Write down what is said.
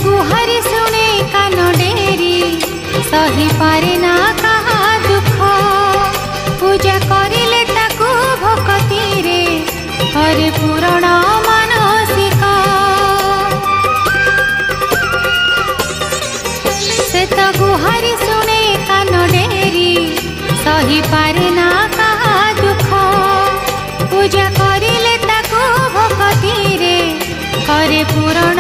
गुहारी शुणे कान dairy सही पारे ना कहा दुख पूजा करिले ताकू भक्ति रे हरे पूरण मानसिक से तो गुहारी शुणे कान डेरी सही पारे ना कहा दुख पूजा करिले ताकू भक्ति रे हरे पूरण